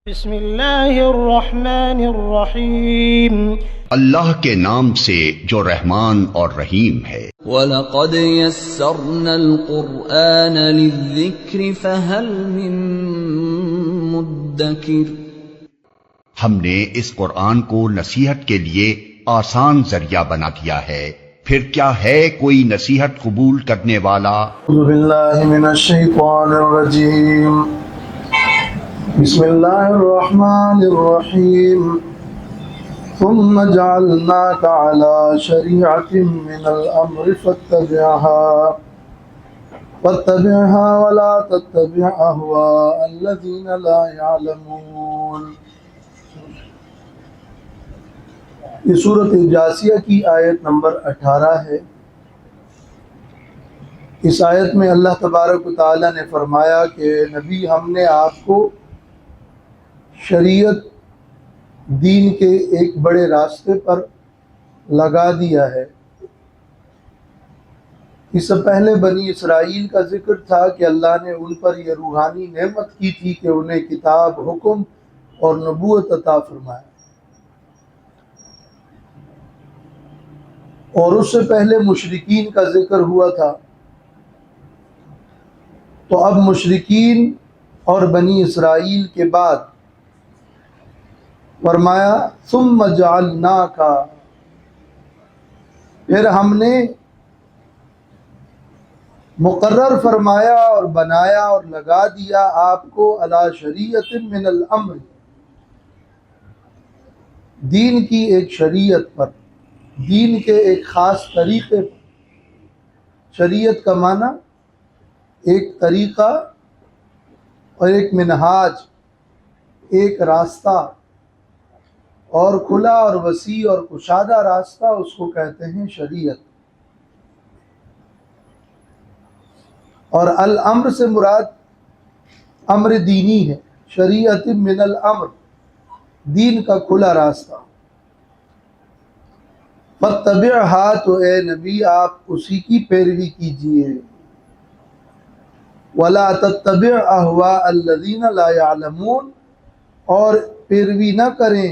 بسم اللہ الرحمن الرحیم، اللہ کے نام سے جو رحمان اور رحیم ہے۔ وَلَقَدْ يَسَّرْنَا الْقُرْآنَ لِلذِّكْرِ فَهَلْ مِن مُّدَّكِرٍ۔ ہم نے اس قرآن کو نصیحت کے لیے آسان ذریعہ بنا دیا ہے، پھر کیا ہے کوئی نصیحت قبول کرنے والا؟ اعوذ باللہ من الشیطان الرجیم، بسم اللہ الرحمن الرحیم، ثم جعلناک علی شریعۃ من الامر فاتبعها ولا تتبع اهواء الذین لا یعلمون۔ یہ سورۃ الجاثیہ کی آیت نمبر 18 ہے۔ اس آیت میں اللہ تبارک و تعالیٰ نے فرمایا کہ نبی ہم نے آپ کو شریعت دین کے ایک بڑے راستے پر لگا دیا ہے۔ اس سے پہلے بنی اسرائیل کا ذکر تھا کہ اللہ نے ان پر یہ روحانی نعمت کی تھی کہ انہیں کتاب، حکم اور نبوت عطا فرمایا، اور اس سے پہلے مشرکین کا ذکر ہوا تھا۔ تو اب مشرکین اور بنی اسرائیل کے بعد فرمایا ثم جعلناک، پھر ہم نے مقرر فرمایا اور بنایا اور لگا دیا آپ کو علی شریعت من الامر، دین کی ایک شریعت پر، دین کے ایک خاص طریقے پر۔ شریعت کا معنی ایک طریقہ اور ایک منہاج، ایک راستہ، اور کھلا اور وسیع اور کشادہ راستہ اس کو کہتے ہیں شریعت۔ اور الامر سے مراد امر دینی ہے، شریعت من الامر، دین کا کھلا راستہ۔ فاتبعها، تو اے نبی آپ اسی کی پیروی کیجیے۔ ولا تتبع اهواء الذین لا يعلمون، اور پیروی نہ کریں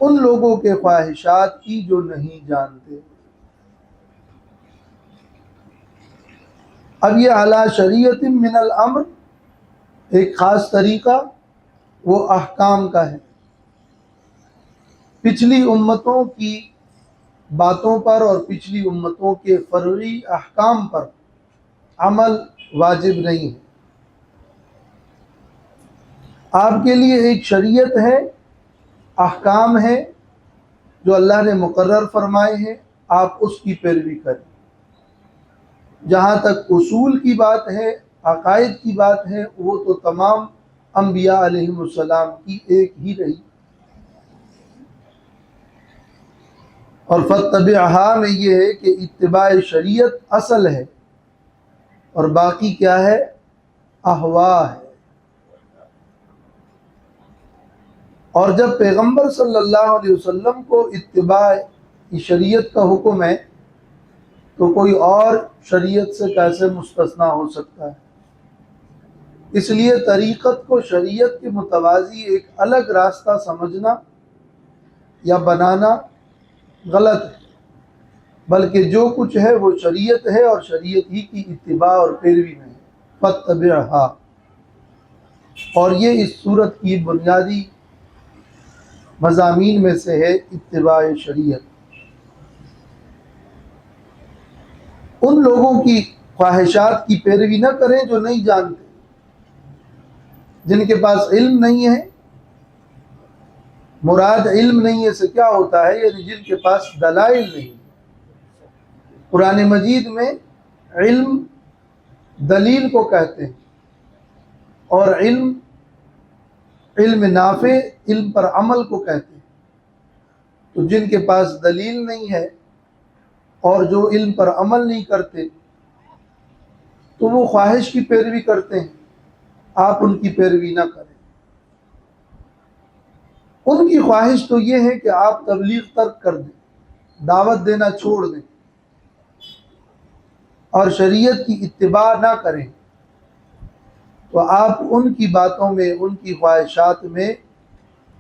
ان لوگوں کے خواہشات کی جو نہیں جانتے۔ اب یہ اعلیٰ شریعت من الامر، ایک خاص طریقہ، وہ احکام کا ہے۔ پچھلی امتوں کی باتوں پر اور پچھلی امتوں کے فرعی احکام پر عمل واجب نہیں ہے۔ آپ کے لیے ایک شریعت ہے، احکام ہے جو اللہ نے مقرر فرمائے ہیں، آپ اس کی پیروی کریں۔ جہاں تک اصول کی بات ہے، عقائد کی بات ہے، وہ تو تمام انبیاء علیہم السلام کی ایک ہی رہی۔ اور فاتبعها میں یہ ہے کہ اتباع شریعت اصل ہے، اور باقی کیا ہے؟ احوا ہے۔ اور جب پیغمبر صلی اللہ علیہ وسلم کو اتباع شریعت کا حکم ہے تو کوئی اور شریعت سے کیسے مستثنا ہو سکتا ہے؟ اس لیے طریقت کو شریعت کے متوازی ایک الگ راستہ سمجھنا یا بنانا غلط ہے، بلکہ جو کچھ ہے وہ شریعت ہے، اور شریعت ہی کی اتباع اور پیروی میں ہے۔ فاتبعها، اور یہ اس صورت کی بنیادی مضامین میں سے ہے، اتباع شریعت۔ ان لوگوں کی خواہشات کی پیروی نہ کریں جو نہیں جانتے، جن کے پاس علم نہیں ہے۔ مراد علم نہیں ہے سے کیا ہوتا ہے؟ یعنی جن کے پاس دلائل نہیں۔ قرآن مجید میں علم دلیل کو کہتے ہیں، اور علم نافع، علم پر عمل کو کہتے ہیں۔ تو جن کے پاس دلیل نہیں ہے اور جو علم پر عمل نہیں کرتے، تو وہ خواہش کی پیروی کرتے ہیں، آپ ان کی پیروی نہ کریں۔ ان کی خواہش تو یہ ہے کہ آپ تبلیغ ترک کر دیں، دعوت دینا چھوڑ دیں، اور شریعت کی اتباع نہ کریں۔ تو آپ ان کی باتوں میں، ان کی خواہشات میں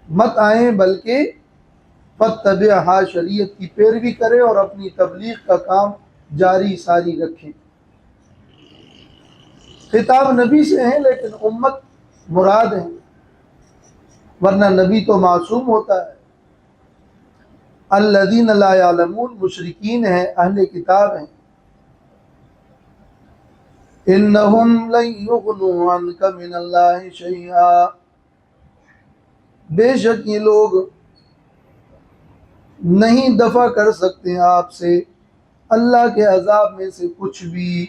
مت آئیں، بلکہ فاتبعھا، شریعت کی پیروی کریں اور اپنی تبلیغ کا کام جاری ساری رکھیں۔ خطاب نبی سے ہیں لیکن امت مراد ہے، ورنہ نبی تو معصوم ہوتا ہے۔ الذین لا یعلمون، مشرکین ہیں، اہل کتاب ہیں۔ انہم لن یغنوا عنک من اللہ شیئا، بے شک یہ لوگ نہیں دفع کر سکتے آپ سے اللہ کے عذاب میں سے کچھ بھی۔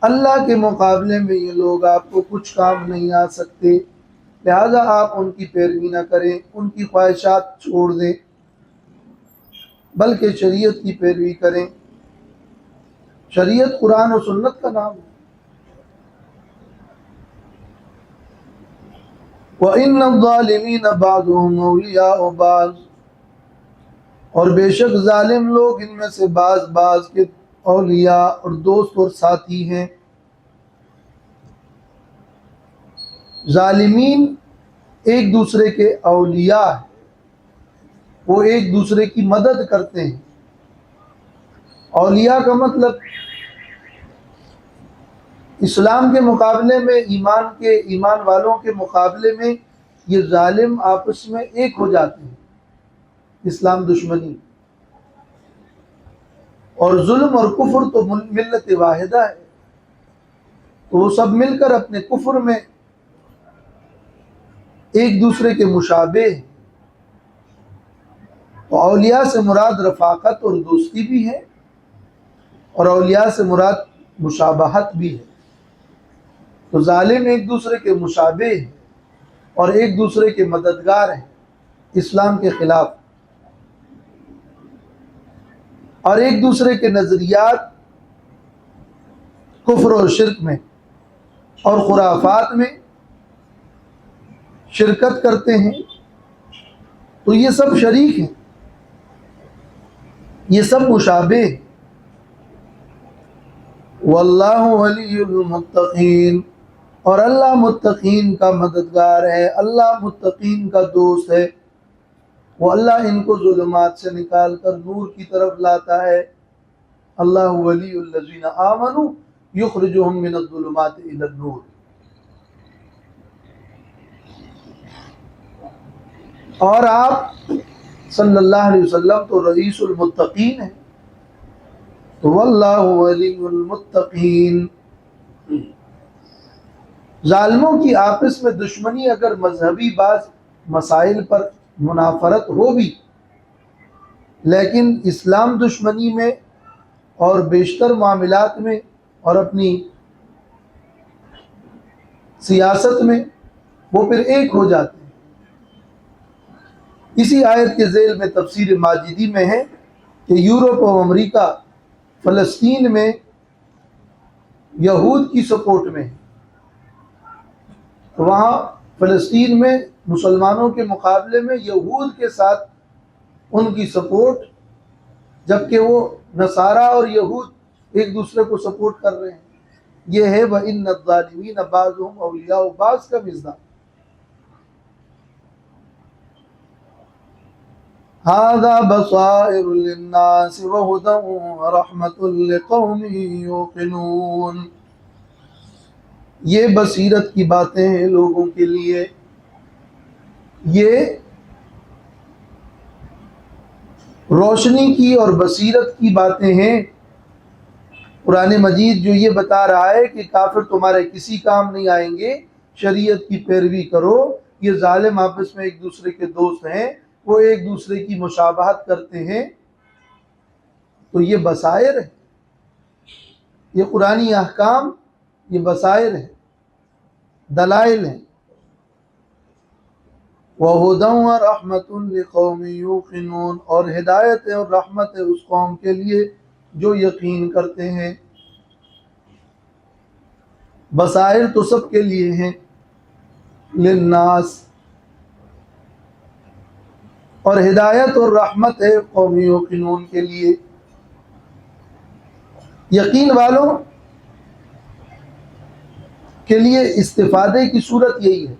اللہ کے مقابلے میں یہ لوگ آپ کو کچھ کام نہیں آ سکتے، لہذا آپ ان کی پیروی نہ کریں، ان کی خواہشات چھوڑ دیں، بلکہ شریعت کی پیروی کریں۔ شریعت قرآن و سنت کا نام ہے۔ وَإِنَّ الظَّالِمِينَ بَعْضُهُمْ أَوْلِيَاءُ بَعْضٍ، اور بے شک ظالم لوگ ان میں سے بعض کے اولیاء اور دوست اور ساتھی ہیں۔ ظالمین ایک دوسرے کے اولیاء ہیں، وہ ایک دوسرے کی مدد کرتے ہیں۔ اولیاء کا مطلب اسلام کے مقابلے میں، ایمان والوں کے مقابلے میں یہ ظالم آپس میں ایک ہو جاتے ہیں۔ اسلام دشمنی اور ظلم اور کفر تو ملت واحدہ ہے، تو وہ سب مل کر اپنے کفر میں ایک دوسرے کے مشابہ ہیں۔ تو اولیاء سے مراد رفاقت اور دوستی بھی ہے، اور اولیاء سے مراد مشابہت بھی ہے۔ تو ظالم ایک دوسرے کے مشابہ ہیں اور ایک دوسرے کے مددگار ہیں اسلام کے خلاف، اور ایک دوسرے کے نظریات کفر اور شرک میں اور خرافات میں شرکت کرتے ہیں۔ تو یہ سب شریک ہیں، یہ سب مشابہ ہیں۔ واللہ ولی المتقین، اور اللہ متقین کا مددگار ہے، اللہ متقین کا دوست ہے۔ وہ اللہ ان کو ظلمات سے نکال کر نور کی طرف لاتا ہے۔ اللہ ولی الذین آمنوا یخرجہم من الظلمات الی النور۔ اور آپ صلی اللہ علیہ وسلم تو رئیس المتقین ہیں، تو واللہ ولی المتقین۔ ظالموں کی آپس میں دشمنی اگر مذہبی بعض مسائل پر منافرت ہو بھی، لیکن اسلام دشمنی میں اور بیشتر معاملات میں اور اپنی سیاست میں وہ پھر ایک ہو جاتے ہیں۔ اسی آیت کے ذیل میں تفسیر ماجدی میں ہے کہ یورپ اور امریکہ فلسطین میں یہود کی سپورٹ میں ہے، وہاں فلسطین میں مسلمانوں کے مقابلے میں یہود کے ساتھ ان کی سپورٹ، جبکہ وہ نصارہ اور یہود ایک دوسرے کو سپورٹ کر رہے ہیں۔ یہ ہے وَإِنَّ الظَّالِمِينَ بَعْضُهُمْ أَوْلِيَاءُ بَعْضٍ کا مصداق۔ هَذَا بَصَائِرُ لِلنَّاسِ وَهُدًى وَرَحْمَةٌ لِقَوْمٍ يُوقِنُونَ، یہ بصیرت کی باتیں ہیں لوگوں کے لیے، یہ روشنی کی اور بصیرت کی باتیں ہیں۔ قرآن مجید جو یہ بتا رہا ہے کہ کافر تمہارے کسی کام نہیں آئیں گے، شریعت کی پیروی کرو، یہ ظالم آپس میں ایک دوسرے کے دوست ہیں، وہ ایک دوسرے کی مشابہت کرتے ہیں، تو یہ بصائر ہے، یہ قرآنی احکام، یہ بصائر ہے، دلائل ہیں۔ وَهُدًى وَرَحْمَةٌ لِقَوْمٍ يُوقِنُونَ، اور ہدایت ہے اور رحمت ہے اس قوم کے لیے جو یقین کرتے ہیں۔ بصائر تو سب کے لیے ہیں، للناس، اور ہدایت اور رحمت ہے قوم یوقنون کے لیے، یقین والوں کے لیے استفادے کی صورت یہی ہے.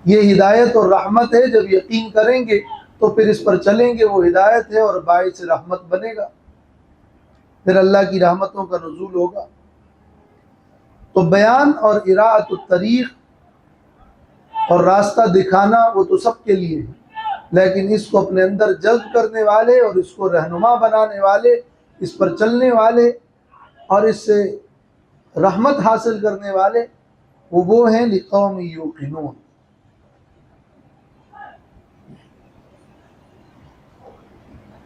یہ ہدایت اور رحمت ہے. جب یقین کریں گے تو پھر اس پر چلیں گے، وہ ہدایت ہے اور باعث رحمت بنے گا، پھر اللہ کی رحمتوں کا نزول ہوگا. تو بیان اور اراءۃ الطریق اور راستہ دکھانا وہ تو سب کے لیے ہے، لیکن اس کو اپنے اندر جذب کرنے والے اور اس کو رہنما بنانے والے، اس پر چلنے والے اور اس سے رحمت حاصل کرنے والے وہ ہیں لقوم یوقنون.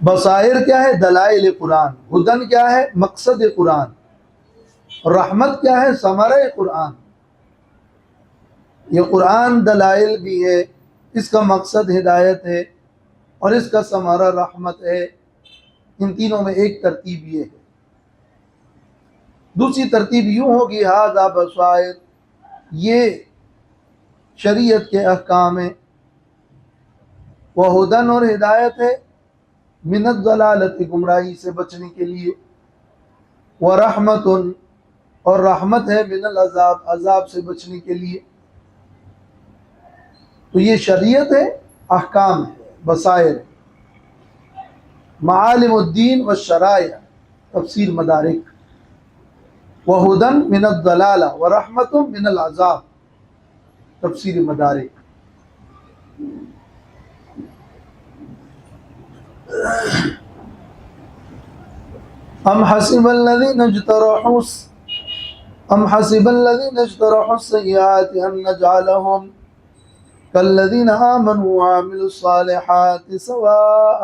بصائر کیا ہے؟ دلائل قرآن. ہدن کیا ہے؟ مقصد قرآن. رحمت کیا ہے؟ ثمرہ قرآن. یہ قرآن دلائل بھی ہے، اس کا مقصد ہدایت ہے اور اس کا ثمرہ رحمت ہے. ان تینوں میں ایک ترتیب یہ ہے. دوسری ترتیب یوں ہوگی ھذا بصائر، یہ شریعت کے احکام ہیں، وہدن اور ہدایت ہے، من الضلالۃ گمراہی سے بچنے کے لیے، ورحمت اور رحمت ہے، من العذاب عذاب سے بچنے کے لیے. تو یہ شریعت ہے، احکام ہے، بصائر ہے. معالم الدین والشرائع تفسیر مدارک، وہدن من الضلالہ ورحمت من العذاب تفسیر مدارک. ام حسب الذین اجترحوا السیئات ان نجعلهم كالذین آمنوا وعملوا الصالحات سواء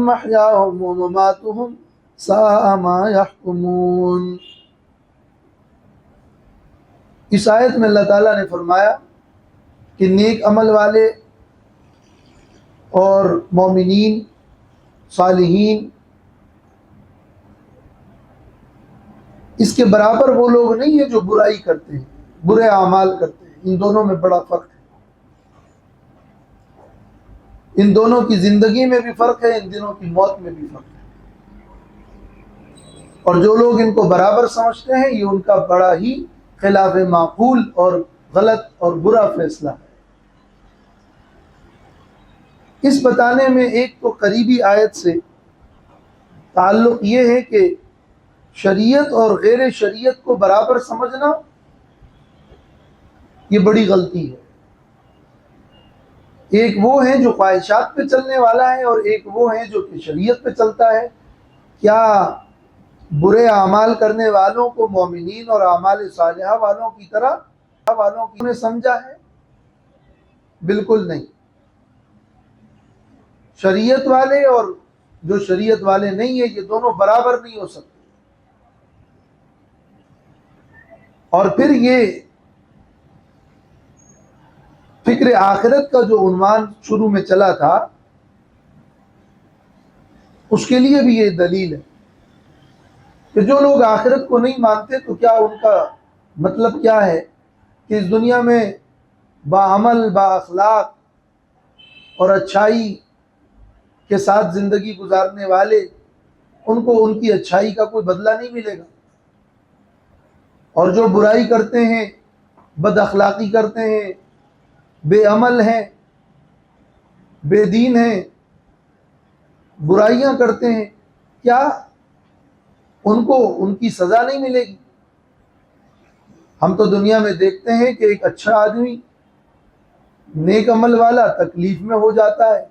محیاهم ومماتهم ساء ما يحكمون. اس آیت میں اللہ تعالیٰ نے فرمایا کہ نیک عمل والے اور مومنین صالحین اس کے برابر وہ لوگ نہیں ہیں جو برائی کرتے ہیں، برے اعمال کرتے ہیں. ان دونوں میں بڑا فرق ہے. ان دونوں کی زندگی میں بھی فرق ہے، ان دونوں کی موت میں بھی فرق ہے. اور جو لوگ ان کو برابر سمجھتے ہیں یہ ان کا بڑا ہی خلاف معقول اور غلط اور برا فیصلہ ہے. اس بتانے میں ایک تو قریبی آیت سے تعلق یہ ہے کہ شریعت اور غیر شریعت کو برابر سمجھنا یہ بڑی غلطی ہے. ایک وہ ہے جو خواہشات پہ چلنے والا ہے اور ایک وہ ہے جو کہ شریعت پہ چلتا ہے. کیا برے اعمال کرنے والوں کو مومنین اور اعمال صالحہ والوں کی طرح نے سمجھا ہے؟ بالکل نہیں. شریعت والے اور جو شریعت والے نہیں ہیں یہ دونوں برابر نہیں ہو سکتے. اور پھر یہ فکر آخرت کا جو عنوان شروع میں چلا تھا اس کے لیے بھی یہ دلیل ہے کہ جو لوگ آخرت کو نہیں مانتے تو کیا ان کا مطلب کیا ہے کہ اس دنیا میں باعمل با اخلاق اور اچھائی کے ساتھ زندگی گزارنے والے ان کو ان کی اچھائی کا کوئی بدلہ نہیں ملے گا، اور جو برائی کرتے ہیں، بد اخلاقی کرتے ہیں، بے عمل ہیں، بے دین ہیں، برائیاں کرتے ہیں، کیا ان کو ان کی سزا نہیں ملے گی؟ ہم تو دنیا میں دیکھتے ہیں کہ ایک اچھا آدمی نیک عمل والا تکلیف میں ہو جاتا ہے،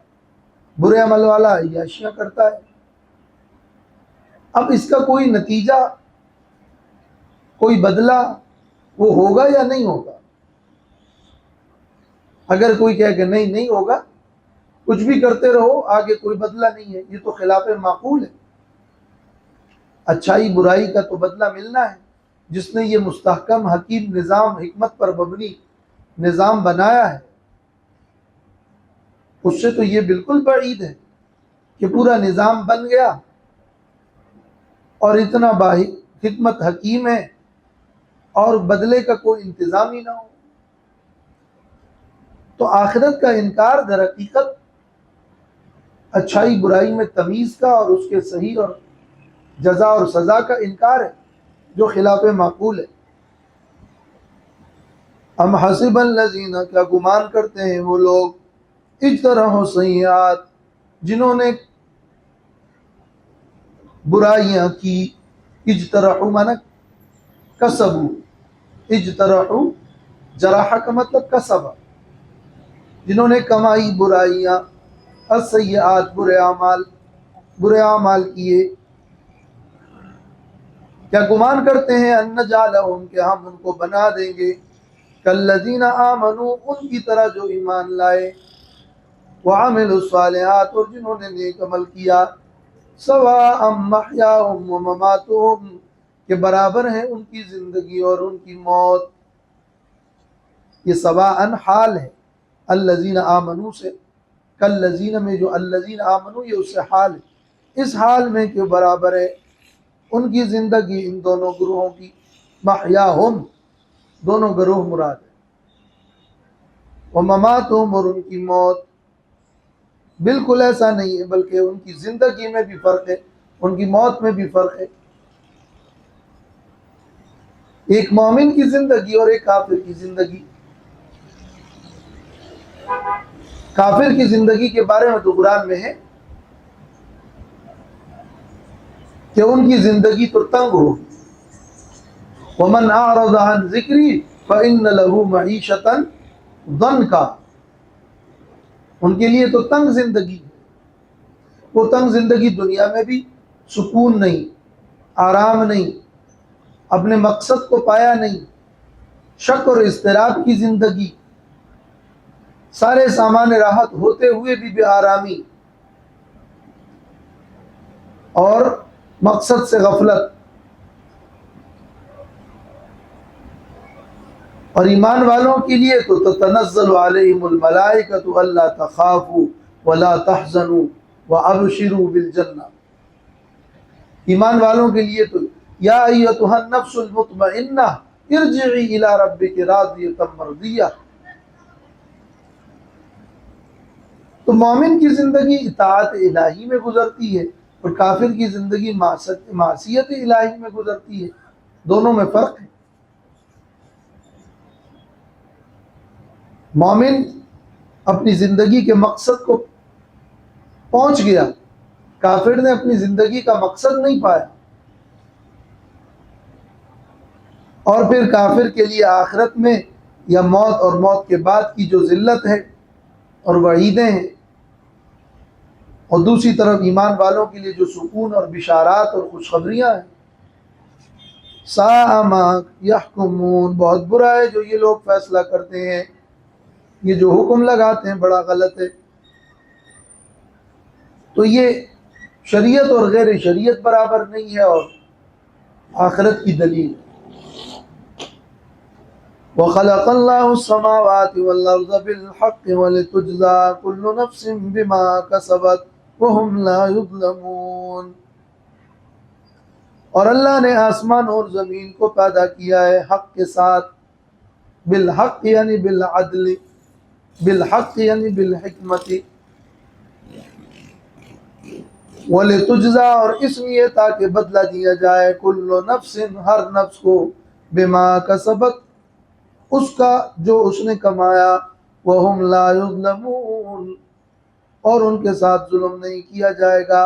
برے عمل والا عیاشیاں کرتا ہے. اب اس کا کوئی نتیجہ، کوئی بدلہ وہ ہوگا یا نہیں ہوگا؟ اگر کوئی کہے کہ نہیں ہوگا، کچھ بھی کرتے رہو آگے کوئی بدلہ نہیں ہے، یہ تو خلاف معقول ہے. اچھائی برائی کا تو بدلہ ملنا ہے. جس نے یہ مستحکم حکیم نظام، حکمت پر مبنی نظام بنایا ہے اس سے تو یہ بالکل بعید ہے کہ پورا نظام بن گیا اور اتنا حکمت حکیم ہے اور بدلے کا کوئی انتظام ہی نہ ہو. تو آخرت کا انکار در حقیقت اچھائی برائی میں تمیز کا اور اس کے صحیح اور جزا اور سزا کا انکار ہے. جو خلاف معقول ہے۔ ام حسب الذین، کیا گمان کرتے ہیں وہ لوگ، اجترحوا سیئات، جنہوں نے برائیاں کی، اجترحوا مانا کسبوا، اجترحوا جراح کا مطلب کسب، جنہوں نے کمائی برائیاں، السیئات برے اعمال کیے، کیا گمان کرتے ہیں ان نجعلہم کہ ہم ان کو بنا دیں گے کالذین آمنوا ان کی طرح جو ایمان لائے، وعملوا الصالحات اور جنہوں نے نیک عمل کیا، سواء محیاہم ومماتہم کہ برابر ہیں ان کی زندگی اور ان کی موت۔ یہ سواء حال ہے الذین آمنوا سے، کالذین میں جو الذین آمنوا یہ اس سے حال ہے، اس حال میں کہ برابر ہے ان کی زندگی ان دونوں گروہوں کی، محیاہم دونوں گروہ مراد ہے، ومماتہم اور ان کی موت۔ بالکل ایسا نہیں ہے، بلکہ ان کی زندگی میں بھی فرق ہے، ان کی موت میں بھی فرق ہے۔ ایک مومن کی زندگی اور ایک کافر کی زندگی۔ کافر کی زندگی کے بارے میں تو قرآن میں ہے کہ ان کی زندگی تو تنگ ہوگی، وَمَنْ أَعْرَضَ عَنْ ذِكْرِي فَإِنَّ لَهُ مَعِيشَةً ضَنْكَا، ان کے لیے تو تنگ زندگی، وہ تنگ زندگی دنیا میں بھی سکون نہیں، آرام نہیں، اپنے مقصد کو پایا نہیں، شک اور اضطراب کی زندگی، سارے سامان راحت ہوتے ہوئے بھی بے آرامی اور مقصد سے غفلت۔ اور ایمان والوں کے لیے تو تتنزل علیہم الملائکۃ الا تخافوا ولا تحزنوا وابشروا بالجنہ، ایمان والوں کے لیے تو یا ایتھا النفس المطمئنہ ارجعی الی ربک راضیۃ مرضیہ۔ تو مومن کی زندگی اطاعت الہی میں گزرتی ہے اور کافر کی زندگی معصیت الہی میں گزرتی ہے، دونوں میں فرق ہے۔ مومن اپنی زندگی کے مقصد کو پہنچ گیا، کافر نے اپنی زندگی کا مقصد نہیں پایا، اور پھر کافر کے لیے آخرت میں یا موت اور موت کے بعد کی جو ذلت ہے اور وعیدیں ہیں، اور دوسری طرف ایمان والوں کے لیے جو سکون اور بشارات اور خوشخبریاں ہیں۔ ساء ما یحکمون، بہت برا ہے جو یہ لوگ فیصلہ کرتے ہیں، یہ جو حکم لگاتے ہیں بڑا غلط ہے۔ تو یہ شریعت اور غیر شریعت برابر نہیں ہے اور آخرت کی دلیل۔ وَخَلَقَ اللَّهُ السَّمَاوَاتِ وَالْأَرْضَ بِالْحَقِّ وَلِتُجْزَىٰ كُلُّ نَفْسٍ بِمَا كَسَبَتْ وَهُمْ لَا يُظْلَمُونَ، اور اللہ نے آسمان اور زمین کو پیدا کیا ہے حق کے ساتھ، بالحق یعنی بالعدل، بالحق یعنی بالحکمت، وَلِتُجْزَىٰ اور اس لیے تاکہ بدلہ دیا جائے، کل نفس ہر نفس کو، بما کسبت اس کا جو اس نے کمایا، وَهُمْ لَا يُظْلَمُونَ اور ان کے ساتھ ظلم نہیں کیا جائے گا۔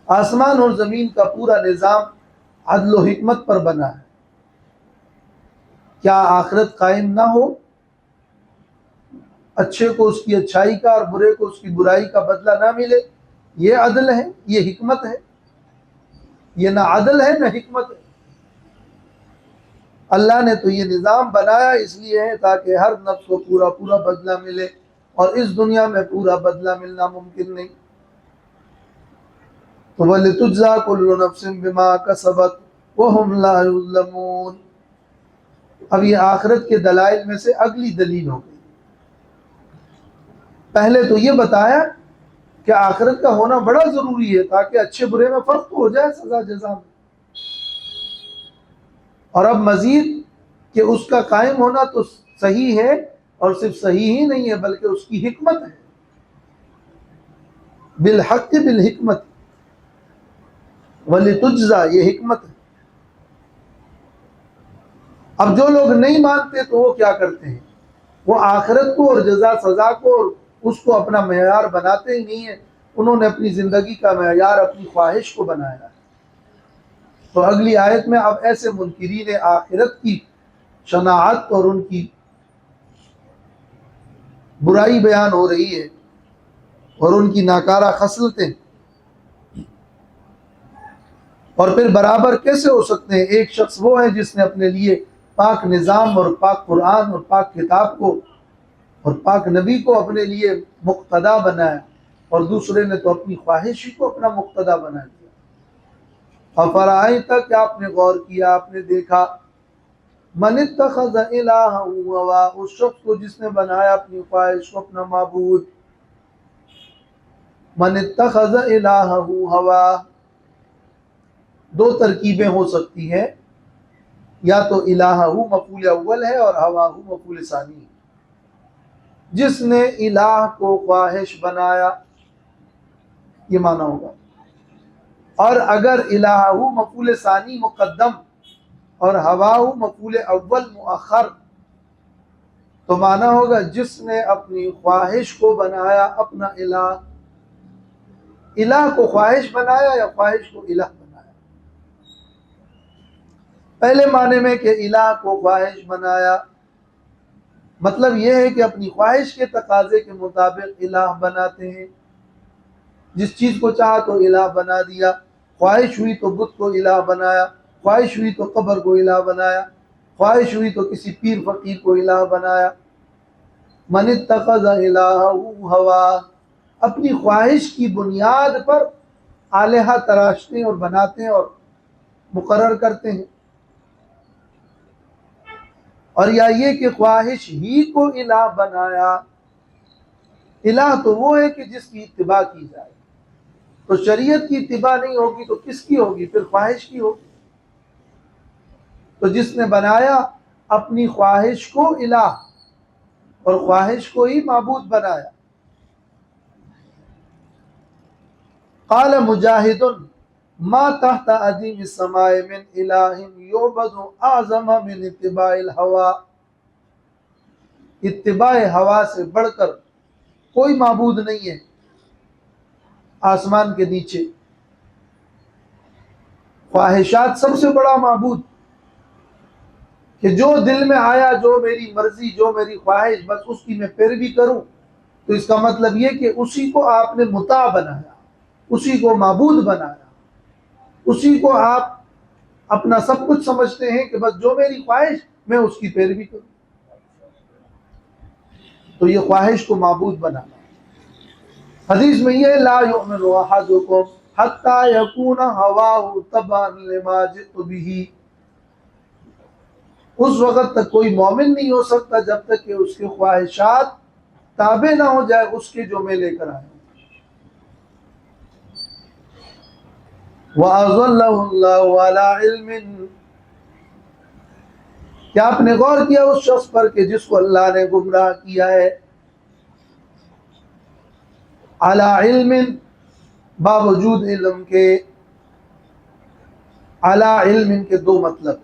آسمان اور زمین کا پورا نظام عدل و حکمت پر بنا ہے۔ کیا آخرت قائم نہ ہو، اچھے کو اس کی اچھائی کا اور برے کو اس کی برائی کا بدلہ نہ ملے؟ یہ عدل ہے، یہ حکمت ہے؟ یہ نہ عدل ہے نہ حکمت ہے۔ اللہ نے تو یہ نظام بنایا اس لیے ہے تاکہ ہر نفس کو پورا پورا بدلہ ملے، اور اس دنیا میں پورا بدلہ ملنا ممکن نہیں۔ تو وَلِتُجْزَىٰ كُلُّ نَفْسٍ بِمَا كَسَبَتْ وَهُمْ لَا يُظْلَمُونَ۔ اب یہ آخرت کے دلائل میں سے اگلی دلیل ہو گئی۔ پہلے تو یہ بتایا کہ آخرت کا ہونا بڑا ضروری ہے تاکہ اچھے برے میں فرق ہو جائے سزا جزا میں، اور اب مزید کہ اس کا قائم ہونا تو صحیح ہے، اور صرف صحیح ہی نہیں ہے بلکہ اس کی حکمت ہے، بالحق بالحکمت۔ وَلِتُجْزَى، یہ حکمت ہے۔ اب جو لوگ نہیں مانتے تو وہ کیا کرتے ہیں؟ وہ آخرت کو اور جزا سزا کو اور اس کو اپنا معیار بناتے ہی نہیں ہیں، انہوں نے اپنی زندگی کا معیار اپنی خواہش کو بنایا ہے۔ تو اگلی آیت میں اب ایسے منکرین آخرت کی شناعت اور ان کی برائی بیان ہو رہی ہے اور ان کی ناکارہ خصلتیں، اور پھر برابر کیسے ہو سکتے ہیں؟ ایک شخص وہ ہے جس نے اپنے لیے پاک نظام اور پاک قرآن اور پاک کتاب کو اور پاک نبی کو اپنے لیے مقتدا بنایا، اور دوسرے نے تو اپنی خواہش ہی کو اپنا مقتدا بنا دیا۔ افرأیت، کیا آپ نے غور کیا، آپ نے دیکھا، من اتخذ الہہ ہوا، اس شخص کو جس نے بنایا اپنی خواہش کو اپنا معبود۔ من اتخذ الہہ ہوا، دو ترکیبیں ہو سکتی ہیں، یا تو الہہ مفعول اول ہے اور ہوا مفعول ثانی ہے۔ جس نے الہ کو خواہش بنایا، یہ معنی ہوگا، اور اگر الہ مفعول ثانی مقدم اور ہوا مفعول اول مؤخر تو معنی ہوگا جس نے اپنی خواہش کو بنایا اپنا الہ۔ الہ کو خواہش بنایا یا خواہش کو الہ بنایا؟ پہلے معنی میں کہ الہ کو خواہش بنایا، مطلب یہ ہے کہ اپنی خواہش کے تقاضے کے مطابق الہ بناتے ہیں، جس چیز کو چاہا تو الہ بنا دیا، خواہش ہوئی تو بت کو الہ بنایا، خواہش ہوئی تو قبر کو الہ بنایا، خواہش ہوئی تو کسی پیر فقیر کو الہ بنایا۔ من اتخذ الہہ ہوا، اپنی خواہش کی بنیاد پر الہہ تراشتے ہیں اور بناتے ہیں اور مقرر کرتے ہیں، اور یا یہ کہ خواہش ہی کو الہ بنایا۔ الہ تو وہ ہے کہ جس کی اتباع کی جائے، تو شریعت کی اتباع نہیں ہوگی تو کس کی ہوگی؟ پھر خواہش کی ہوگی۔ تو جس نے بنایا اپنی خواہش کو الہ اور خواہش کو ہی معبود بنایا۔ قال مجاہد ما تحت عدیم السماء من الہ یعبد اعظم من اتباع الہوا، اتباع ہوا سے بڑھ کر کوئی معبود نہیں ہے آسمان کے نیچے۔ خواہشات سب سے بڑا معبود، کہ جو دل میں آیا، جو میری مرضی، جو میری خواہش، بس اس کی میں پیروی کروں، تو اس کا مطلب یہ کہ اسی کو آپ نے مطاع بنایا، اسی کو معبود بنایا، اسی کو آپ اپنا سب کچھ سمجھتے ہیں کہ بس جو میری خواہش میں اس کی پیروی کروں، تو یہ خواہش کو معبود بنانا۔ حدیث میں یہ لا یؤمن احدکم حتی یکون ہواہ تبعا لما جئت بہ، اس وقت تک کوئی مومن نہیں ہو سکتا جب تک کہ اس کے خواہشات تابع نہ ہو جائے اس کے جو میں لے کر آیا۔ وَأَضَلَّهُ اللَّهُ عَلَىٰ عِلْمٍ، کیا آپ نے غور کیا اس شخص پر کہ جس کو اللہ نے گمراہ کیا ہے؟ عَلَىٰ عِلْمٍ، باوجود علم کے۔ عَلَىٰ عِلْمٍ کے دو مطلب،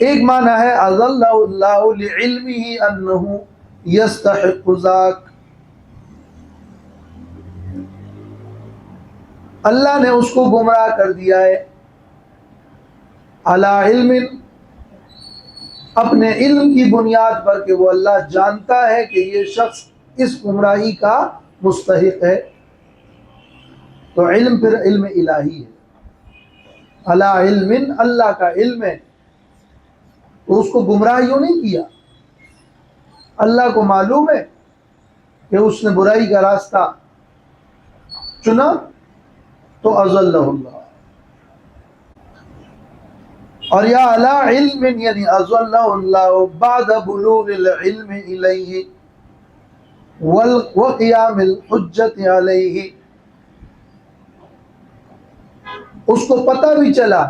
ایک معنی ہے اضلہ اللہ لعلمہ انہ یستحق ذاک، اللہ نے اس کو گمراہ کر دیا ہے۔ علی علم، اپنے علم کی بنیاد پر کہ وہ اللہ جانتا ہے کہ یہ شخص اس گمراہی کا مستحق ہے، تو علم پھر علم الہی ہے۔ علی علم، اللہ کا علم ہے، تو اس کو گمراہیوں نہیں کیا، اللہ کو معلوم ہے کہ اس نے برائی کا راستہ چنا تو اضلہ اللہ، اور یا علی علم یعنی اضلہ اللہ بعد بلوغ العلم الیہ وقیام الحجت علیہ، اس کو پتہ بھی چلا،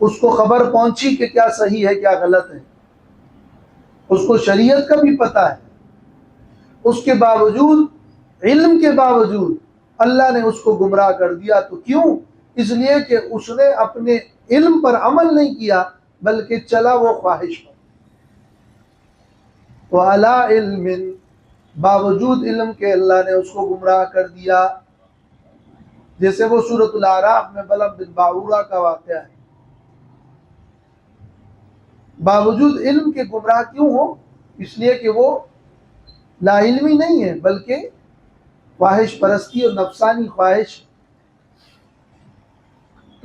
اس کو خبر پہنچی کہ کیا صحیح ہے کیا غلط ہے، اس کو شریعت کا بھی پتہ ہے، اس کے باوجود، علم کے باوجود اللہ نے اس کو گمراہ کر دیا. تو کیوں؟ اس لیے کہ اس نے اپنے علم پر عمل نہیں کیا بلکہ چلا وہ خواہش پر. تو علی علم، باوجود علم کے اللہ نے اس کو گمراہ کر دیا. جیسے وہ سورۃ الاعراف میں بلعم بن باعورہ کا واقعہ ہے. باوجود علم کے گمراہ کیوں ہو؟ اس لیے کہ وہ لا علمی نہیں ہے بلکہ خواہش پرستی اور نفسانی خواہش.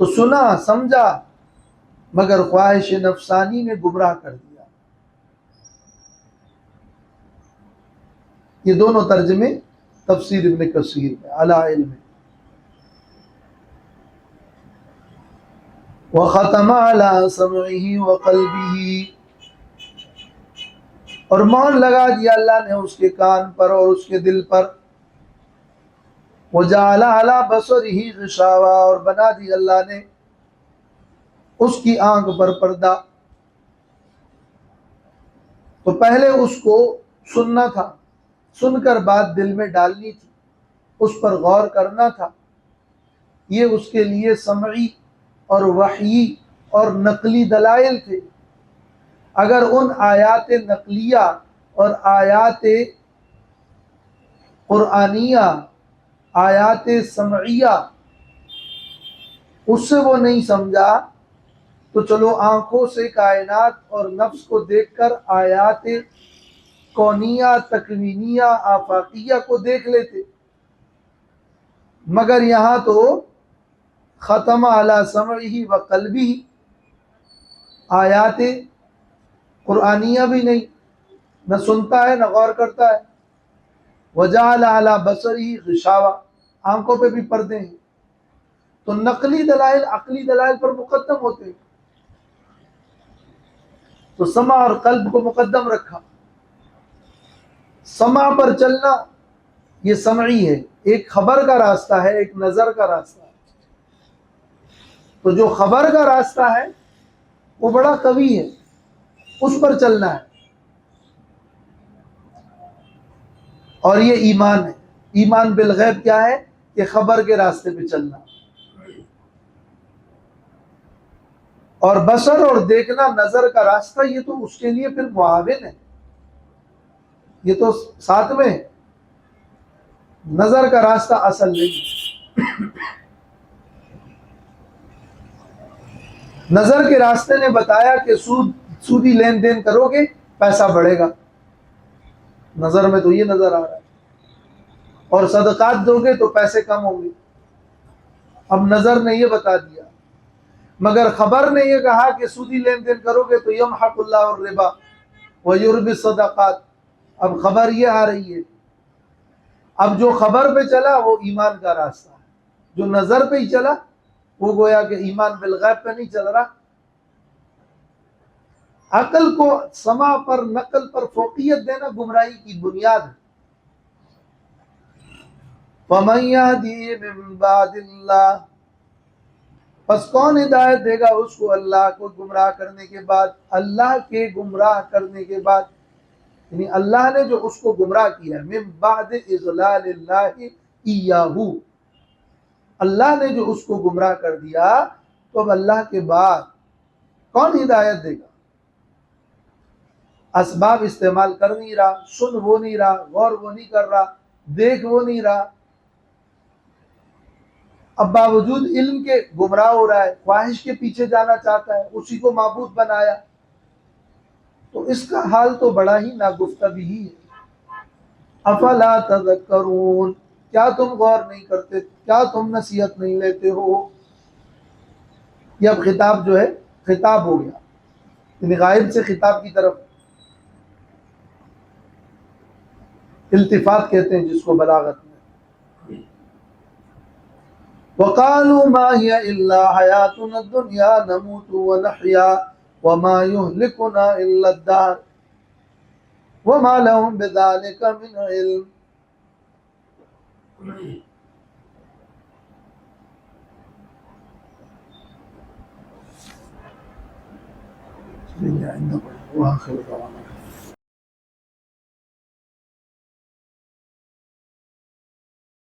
تو سنا سمجھا مگر خواہش نفسانی نے گمراہ کر دیا. یہ دونوں ترجمے تفسیر ابن کثیر میں علی علم. وختم علی سمعہ وقلبہ، اور مہر لگا دیا اللہ نے اس کے کان پر اور اس کے دل پر. وجعل علی بصرہ غشاوہ، اور بنا دی اللہ نے اس کی آنکھ پر پردہ. تو پہلے اس کو سننا تھا، سن کر بات دل میں ڈالنی تھی، اس پر غور کرنا تھا. یہ اس کے لیے سمعی اور وحی اور نقلی دلائل تھے. اگر ان آیات نقلیہ اور آیات قرآنیہ، آیات سمعیہ، اس سے وہ نہیں سمجھا تو چلو آنکھوں سے کائنات اور نفس کو دیکھ کر آیات کونیہ، تکوینیہ، آفاقیہ کو دیکھ لیتے. مگر یہاں تو ختم علی سمعہ وقلبہ، آیات قرآنیہ بھی نہیں، نہ سنتا ہے نہ غور کرتا ہے. وجعل علی بصرہ غشاوہ، آنکھوں پہ بھی پردے ہیں. تو نقلی دلائل عقلی دلائل پر مقدم ہوتے ہیں، تو سمع اور قلب کو مقدم رکھا. سمع پر چلنا یہ سمعی ہے، ایک خبر کا راستہ ہے، ایک نظر کا راستہ ہے. تو جو خبر کا راستہ ہے وہ بڑا قوی ہے، اس پر چلنا ہے. اور یہ ایمان ہے. ایمان بالغیب کیا ہے؟ کہ خبر کے راستے پہ چلنا. اور بصر اور دیکھنا، نظر کا راستہ، یہ تو اس کے لیے پھر معاون ہے، یہ تو ساتھ میں ہے. نظر کا راستہ اصل نہیں. نظر کے راستے نے بتایا کہ سودی لین دین کرو گے پیسہ بڑھے گا، نظر میں تو یہ نظر آ رہا ہے. اور صدقات دو گے تو پیسے کم ہوں گے. اب نظر نے یہ بتا دیا، مگر خبر نے یہ کہا کہ سودی لین دین کرو گے تو یمحق اللہ الربا ویربی الصدقات. اب خبر یہ آ رہی ہے. اب جو خبر پہ چلا وہ ایمان کا راستہ ہے، جو نظر پہ ہی چلا وہ گویا کہ ایمان بالغیب پہ نہیں چل رہا. عقل کو سماع پر، نقل پر فوقیت دینا گمراہی کی بنیاد ہے. فَمَن يَهْدِي مِن بَعْدِ اللَّهِ، پس کون ہدایت دے گا اس کو اللہ کو گمراہ کرنے کے بعد، اللہ کے گمراہ کرنے کے بعد. یعنی اللہ نے جو اس کو گمراہ کیا، من بعد اضلال اللہ ایاہو، اللہ نے جو اس کو گمراہ کر دیا تو اب اللہ کے بعد کون ہدایت دے گا؟ اسباب استعمال کر نہیں رہا، سن وہ نہیں رہا، غور وہ نہیں کر رہا، دیکھ وہ نہیں رہا. اب باوجود علم کے گمراہ ہو رہا ہے، خواہش کے پیچھے جانا چاہتا ہے، اسی کو معبود بنایا. تو اس کا حال تو بڑا ہی ناگفتگی ہے. افلا تذکرون، کیا تم غور نہیں کرتے، کیا تم نصیحت نہیں لیتے ہو؟ یہ اب خطاب جو ہے خطاب ہو گیا، یعنی غائب سے خطاب کی طرف. التفات کہتے ہیں جس کو بلاغت میں. وقالوا ما هي الا حياتنا الدنيا نموت ونحيا وما يهلكنا الا الدهر وما لهم بذلك من علم. عندكم واخر دعوانا